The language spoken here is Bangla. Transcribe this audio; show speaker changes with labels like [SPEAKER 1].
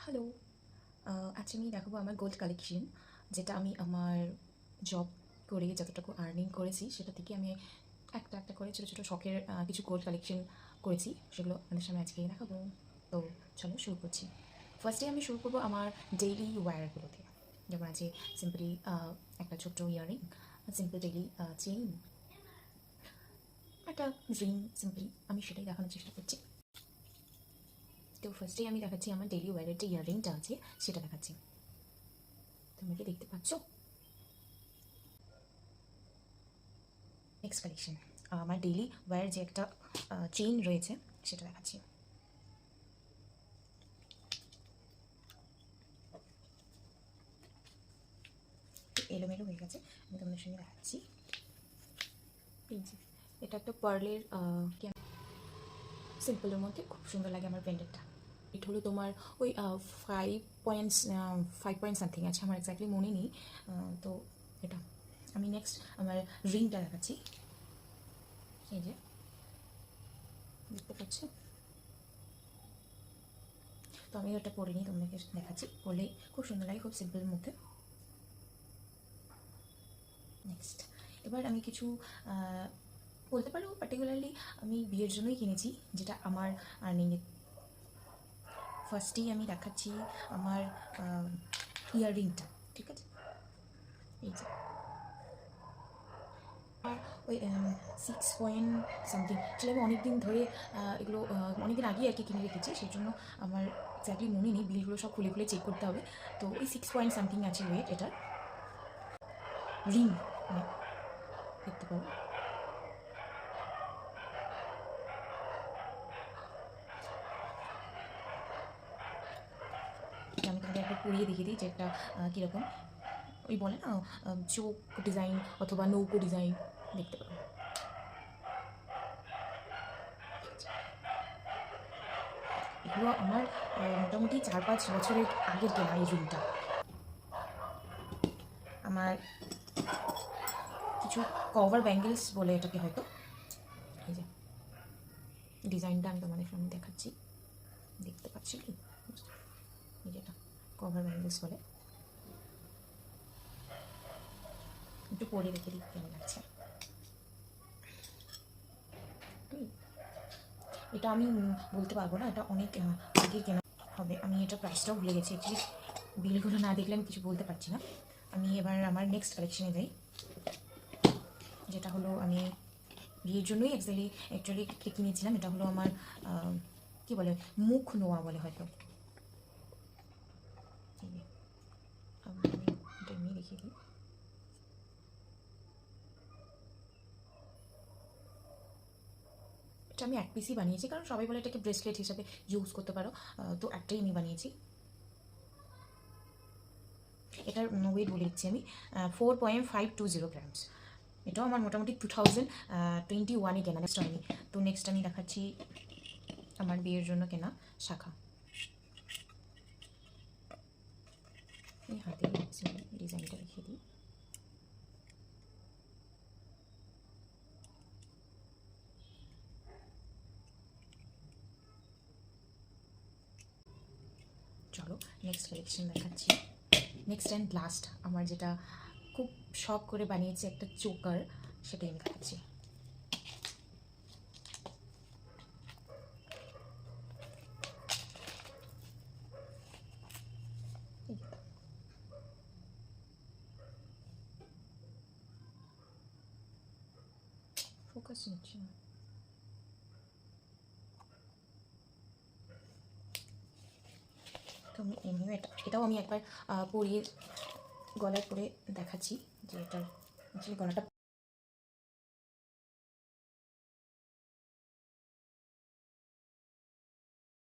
[SPEAKER 1] হ্যালো, আজ আমি দেখাবো আমার গোল্ড কালেকশন, যেটা আমি আমার জব করে যতটুকু আর্নিং করেছি সেটা থেকে আমি একটা একটা করে ছোটো ছোটো শখের কিছু গোল্ড কালেকশন করেছি, সেগুলো আপনাদের সামনে আজকে দেখাবো। তো চলো শুরু করছি। ফার্স্টে আমি শুরু করবো আমার ডেইলি ওয়্যারগুলো দিয়ে। যেমন আছে সিম্পলি একটা ছোট্ট ইয়াররিং, সিম্পল ডেইলি চেইন, একটা রিং, সিম্পলি আমি সেটাই দেখানোর চেষ্টা করছি। তো ফার্স্টেই আমি দেখাচ্ছি আমার ডেইলি ওয়্যারের যে ইয়াররিংটা আছে সেটা দেখাচ্ছি। তোমরা কি দেখতে পাচ্ছ? নেক্সট কালেকশন আমার ডেইলি ওয়্যার যে একটা চেইন রয়েছে সেটা দেখাচ্ছি। এলোমেলো হয়ে গেছে, আমি তোমাদের সঙ্গে দেখাচ্ছি। এই যে এটা একটা পার্লের সিম্পলের মধ্যে খুব সুন্দর লাগে আমার পেন্ডেন্টটা। এটা হলো তোমার ওই 5 পয়েন্ট সামথিং আছে, আমার এক্স্যাক্টলি মনে নেই। তো এটা আমি নেক্সট আমার রিংটা দেখাচ্ছি। এই যে দেখতে পাচ্ছ, তো আমি ওটা পরে নিই, তোমাদেরকে দেখাচ্ছি। পরলে খুব সুন্দর লাগে, খুব সিম্পলের মধ্যে। নেক্সট এবার আমি কিছু বলতে পারো পার্টিকুলারলি আমি বিয়ের জন্যই কিনেছি, যেটা আমার আর্নিংয়ে। ফার্স্টেই আমি দেখাচ্ছি আমার ইয়াররিংটা, ঠিক আছে? এই যে আর ওই 6 পয়েন্ট সামথিং, আসলে আমি অনেক দিন ধরে এগুলো অনেক দিন আগেই আর কি কিনে রেখেছি, সেই জন্য আমার এক্স্যাক্টলি মনে নেই, বিলগুলো সব খুলে খুলে চেক করতে হবে। তো ওই 6 পয়েন্ট সামথিং আছে ওয়েট এটার। রিং মানে দেখতে পাবো। আমি তোমাদের একবার পরিয়ে দেখিয়ে দিই যে একটা কীরকম, ওই বলে না চোখ ডিজাইন অথবা নৌকো ডিজাইন, দেখতে পাবো। এগুলো আমার মোটামুটি 4-5 বছরের আগের কেনা এই রিংটা। আমার কিছু কভার ব্যাঙ্গেলস বলে এটাকে হয়তো। এই যে ডিজাইনটা আমি তোমাদের সামনে দেখাচ্ছি, দেখতে পাচ্ছি কি? এই যেটা কভার ব্যাঙ্গেলস বলে। একটু পরে রেখে দিই কেমন লাগছে। এটা আমি বলতে পারবো না, এটা অনেক আগের কেনা হবে। আমি এটা প্রাইসটাও ভুলে গেছি অ্যাকচুয়ালি, বিলগুলো না দেখলে আমি কিছু বলতে পারছি না। আমি এবার আমার নেক্সট কালেকশনে যাই, যেটা হলো আমি বিয়ের জন্যই অ্যাকচুয়ালি কিনেছিলাম। এটা হলো আমার কি বলে, মুখ নোয়া বলে হয়তো। আমি এটা এমনি দেখিয়ে দিই। এটা আমি এক পিসই বানিয়েছি, কারণ সবাই বলে এটাকে ব্রেসলেট হিসাবে ইউজ করতে পারো, তো একটাই আমি বানিয়েছি। এটার ওয়েট বলে দিচ্ছি আমি, 4.520 গ্রামস। এটাও আমার মোটামুটি 2021-এ কেনা, নেক্সট হয়নি। তো নেক্সট আমি দেখাচ্ছি আমার বিয়ের জন্য কেনা শাখা। এই হাতে ডিজাইনটা রেখে দিই। চলো নেক্সট কালেকশন দেখাচ্ছি। নেক্সট অ্যান্ড লাস্ট আমার যেটা খুব শখ করে বানিয়েছি একটা চোকার, সেটাই আমি দেখাচ্ছি। ফোকাস নিচ্ছে না। তো আমি এমনিও এটাও আমি একবার পরিয়ে গলায় পরে দেখাচ্ছি, যে এটার অ্যাকচুয়ালি গলাটা